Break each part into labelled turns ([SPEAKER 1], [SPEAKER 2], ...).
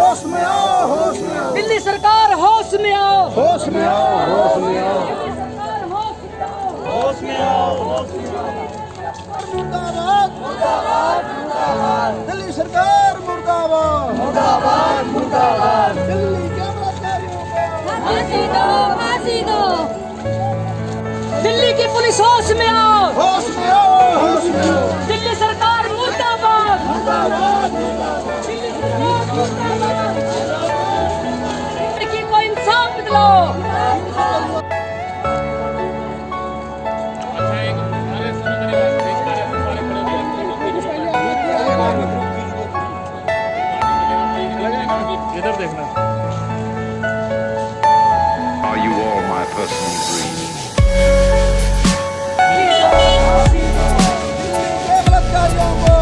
[SPEAKER 1] होश में आओ, होश में आओ।
[SPEAKER 2] दिल्ली सरकार होश में आओ,
[SPEAKER 1] होश में आओ, होश में आओ।
[SPEAKER 2] दिल्ली सरकार होश में आओ,
[SPEAKER 1] होश में आओ, होश में आओ। मुर्दाबाद, मुर्दाबाद, मुर्दाबाद। दिल्ली सरकार मुर्दाबाद, मुर्दाबाद, मुर्दाबाद। दिल्ली के बलात्कारियों को
[SPEAKER 2] फांसी दो, फांसी दो। दिल्ली की पुलिस होश में आओ,
[SPEAKER 1] होश में आओ, होश में आओ।
[SPEAKER 2] दिल्ली सरकार मुर्दाबाद,
[SPEAKER 1] मुर्दाबाद, मुर्दाबाद।
[SPEAKER 2] दिल्ली सरकार मुर्दाबाद। लड़की को इंसाफ दिलाओ।
[SPEAKER 3] इधर देखना।
[SPEAKER 4] Are you all my personal dreams?
[SPEAKER 1] के बलात्कारियों को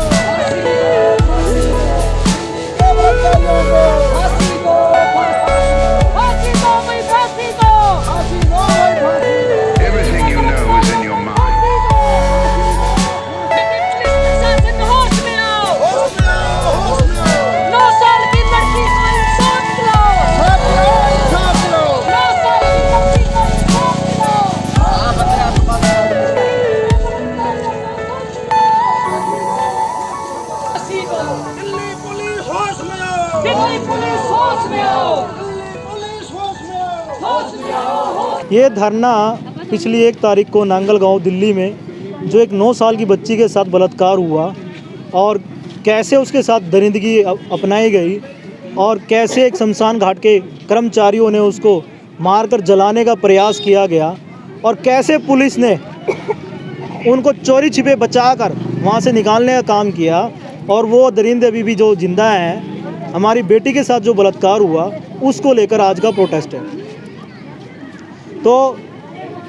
[SPEAKER 1] के बलात्कारियों को
[SPEAKER 2] फांसी दो, फांसी दो भाई, फांसी दो।
[SPEAKER 1] फांसी दो, फांसी दो।
[SPEAKER 4] Everything you know is in your mind.
[SPEAKER 2] प्रशासन होश में आओ,
[SPEAKER 1] होश में आओ, होश में आओ।
[SPEAKER 2] 9 साल की लड़की को इंसाफ दिलाओ,
[SPEAKER 1] साथ लो, साथ लो।
[SPEAKER 2] 9 साल की लड़की को इंसाफ दिलाओ। फांसी दो,
[SPEAKER 1] दिल्ली पुलिस होश में आओ।
[SPEAKER 2] दिल्ली पुलिस होश में आओ,
[SPEAKER 1] दिल्ली पुलिस होश में आओ।
[SPEAKER 2] होश में आओ।
[SPEAKER 5] ये धरना पिछली 1 तारीख को नांगल गांव दिल्ली में जो एक 9 साल की बच्ची के साथ बलात्कार हुआ और कैसे उसके साथ दरिंदगी अपनाई गई और कैसे एक शमशान घाट के कर्मचारियों ने उसको मारकर जलाने का प्रयास किया गया और कैसे पुलिस ने उनको चोरी छिपे बचाकर वहाँ से निकालने का काम किया और वो दरिंदे अभी भी जो जिंदा हैं, हमारी बेटी के साथ जो बलात्कार हुआ उसको लेकर आज का प्रोटेस्ट है। तो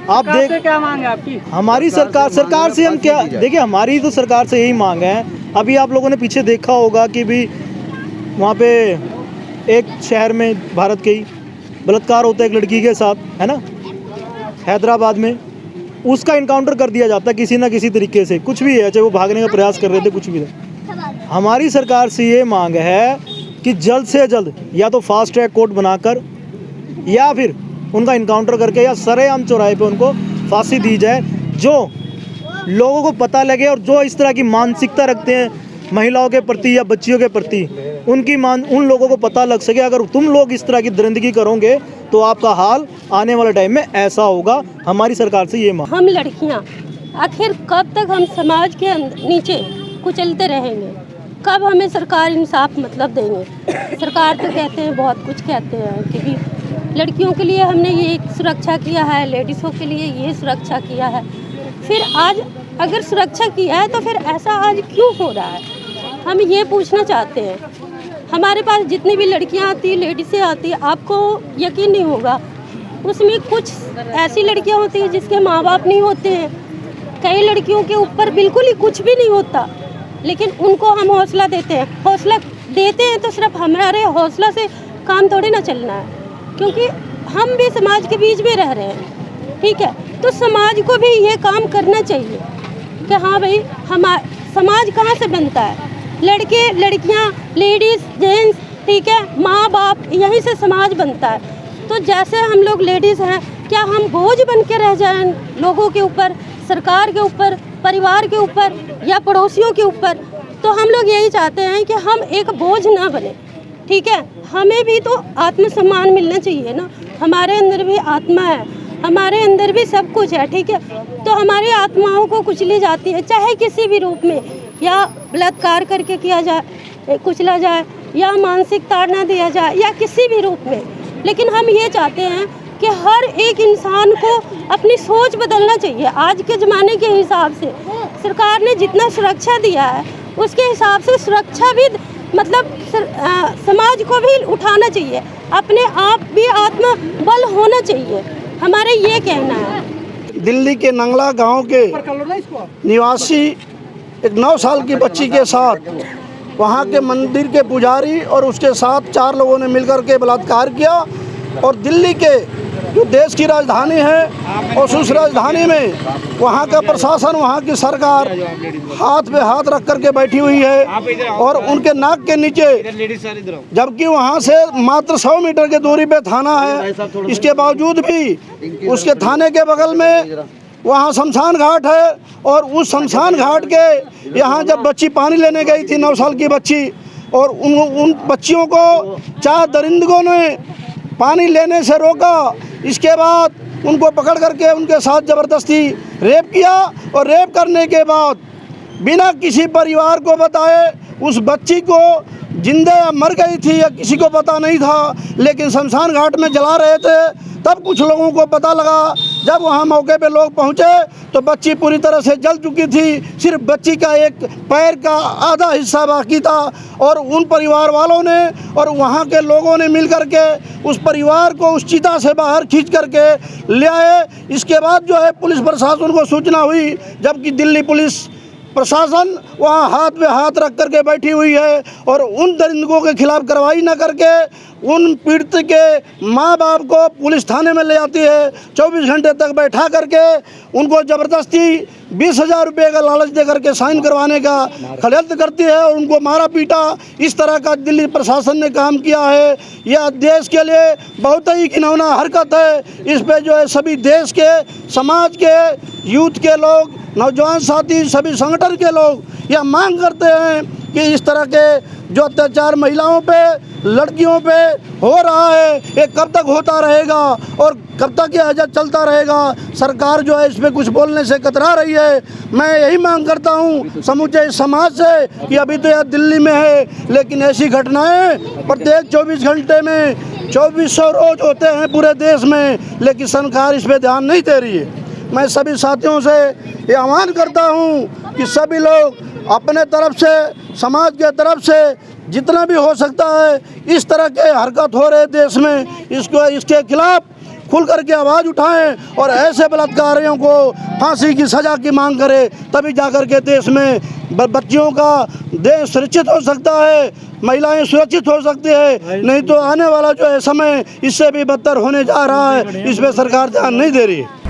[SPEAKER 5] आप देख
[SPEAKER 2] क्या मांग है आपकी?
[SPEAKER 5] हमारी सरकार से हम क्या देखिए, हमारी तो सरकार से यही मांग है। अभी आप लोगों ने पीछे देखा होगा कि भी वहाँ पे एक शहर में भारत के ही बलात्कार होता है एक लड़की के साथ, है ना, हैदराबाद में। उसका इनकाउंटर कर दिया जाता है किसी ना किसी तरीके से, कुछ भी है, चाहे वो भागने का प्रयास कर रहे थे, कुछ भी था। हमारी सरकार से ये मांग है कि जल्द से जल्द या तो फास्ट ट्रैक कोर्ट बनाकर या फिर उनका इनकाउंटर करके या सरेआम चौराहे पे उनको फांसी दी जाए। जो लोगों को पता लगे और जो इस तरह की मानसिकता रखते हैं महिलाओं के प्रति या बच्चियों के प्रति, उन लोगों को पता लग सके अगर तुम लोग इस तरह की दरिंदगी करोगे तो आपका हाल आने वाले टाइम में ऐसा होगा। हमारी सरकार से ये मांग।
[SPEAKER 6] हम लड़कियां आखिर कब तक हम समाज के नीचे कुचलते रहेंगे? कब हमें सरकार इंसाफ मतलब देंगे? सरकार तो कहते हैं, बहुत कुछ कहते हैं कि लड़कियों के लिए हमने ये सुरक्षा किया है, लेडीज़ों के लिए ये सुरक्षा किया है। फिर आज अगर सुरक्षा किया है तो फिर ऐसा आज क्यों हो रहा है? हम ये पूछना चाहते हैं। हमारे पास जितनी भी लड़कियां आती हैं, लेडीज़ें आती हैं, आपको यकीन नहीं होगा, उसमें कुछ ऐसी लड़कियां होती हैं जिसके माँ बाप नहीं होते हैं। कई लड़कियों के ऊपर बिल्कुल ही कुछ भी नहीं होता, लेकिन उनको हम हौसला देते हैं। हौसला देते हैं तो सिर्फ हमारे हौसला से काम थोड़ी ना चलना है, क्योंकि हम भी समाज के बीच में रह रहे हैं, ठीक है? तो समाज को भी ये काम करना चाहिए कि हाँ भाई, समाज कहाँ से बनता है? लड़के लड़कियाँ, लेडीज़ जेंट्स, ठीक है, माँ बाप, यहीं से समाज बनता है। तो जैसे हम लोग लेडीज़ हैं, क्या हम बोझ बन के रह जाएं लोगों के ऊपर, सरकार के ऊपर, परिवार के ऊपर या पड़ोसियों के ऊपर? तो हम लोग यही चाहते हैं कि हम एक बोझ ना बने, ठीक है? हमें भी तो आत्मसम्मान मिलना चाहिए ना। हमारे अंदर भी आत्मा है, हमारे अंदर भी सब कुछ है, ठीक है? तो हमारी आत्माओं को कुचली जाती है, चाहे किसी भी रूप में, या बलात्कार करके किया जाए, कुचला जाए, या मानसिक ताड़ना दिया जाए, या किसी भी रूप में। लेकिन हम ये चाहते हैं कि हर एक इंसान को अपनी सोच बदलना चाहिए। आज के ज़माने के हिसाब से सरकार ने जितना सुरक्षा दिया है, उसके हिसाब से सुरक्षा भी मतलब समाज को भी उठाना चाहिए, अपने आप भी आत्मबल होना चाहिए, हमारा ये कहना है।
[SPEAKER 1] दिल्ली के नंगला गांव के निवासी एक 9 साल की बच्ची के साथ वहां के मंदिर के पुजारी और उसके साथ 4 लोगों ने मिलकर के बलात्कार किया और दिल्ली के जो देश की राजधानी है और उस राजधानी में वहाँ का प्रशासन, वहाँ की सरकार हाथ पे हाथ रख करके बैठी हुई है और उनके नाक के नीचे, जबकि वहाँ से मात्र 100 मीटर की दूरी पे थाना है, इसके बावजूद भी उसके थाने के बगल में वहाँ शमशान घाट है। और उस शमशान घाट के यहाँ जब बच्ची पानी लेने गई थी, 9 साल की बच्ची, और उन बच्चियों को 4 दरिंदों ने पानी लेने से रोका। इसके बाद उनको पकड़ करके उनके साथ ज़बरदस्ती रेप किया और रेप करने के बाद बिना किसी परिवार को बताए उस बच्ची को जिंदा या मर गई थी या किसी को पता नहीं था, लेकिन शमशान घाट में जला रहे थे। तब कुछ लोगों को पता लगा, जब वहाँ मौके पे लोग पहुँचे तो बच्ची पूरी तरह से जल चुकी थी, सिर्फ बच्ची का एक पैर का आधा हिस्सा बाकी था। और उन परिवार वालों ने और वहाँ के लोगों ने मिल करके उस परिवार को उस चिता से बाहर खींच करके ले आए। इसके बाद जो है पुलिस प्रशासन को सूचना हुई, जबकि दिल्ली पुलिस प्रशासन वहाँ हाथ में हाथ रख करके बैठी हुई है और उन दरिंदों के खिलाफ कार्रवाई न करके उन पीड़ित के माँ बाप को पुलिस थाने में ले आती है। 24 घंटे तक बैठा करके उनको ज़बरदस्ती 20,000 रुपये का लालच दे करके साइन करवाने का षड्यंत्र करती है और उनको मारा पीटा। इस तरह का दिल्ली प्रशासन ने काम किया है। यह देश के लिए बहुत ही घिनौना हरकत है। इस पे जो है सभी देश के, समाज के, यूथ के लोग, नौजवान साथी, सभी संगठन के लोग यह मांग करते हैं कि इस तरह के जो अत्याचार महिलाओं पे, लड़कियों पे हो रहा है, ये कब तक होता रहेगा और कब तक यह चलता रहेगा। सरकार जो है इस पर कुछ बोलने से कतरा रही है। मैं यही मांग करता हूँ समूचे समाज से कि अभी तो यह दिल्ली में है, लेकिन ऐसी घटनाएं प्रत्येक 24 घंटे में 2400 रोज होते हैं पूरे देश में, लेकिन सरकार इस पर ध्यान नहीं दे रही है। मैं सभी साथियों से ये आह्वान करता हूँ कि सभी लोग अपने तरफ से, समाज के तरफ से जितना भी हो सकता है, इस तरह के हरकत हो रहे देश में, इसके खिलाफ खुल करके आवाज़ उठाएं और ऐसे बलात्कारियों को फांसी की सज़ा की मांग करें। तभी जाकर के देश में बच्चियों का देश सुरक्षित हो सकता है, महिलाएं सुरक्षित हो सकती है। नहीं तो आने वाला जो है समय इससे भी बदतर होने जा रहा है। इस पर सरकार ध्यान नहीं दे रही है।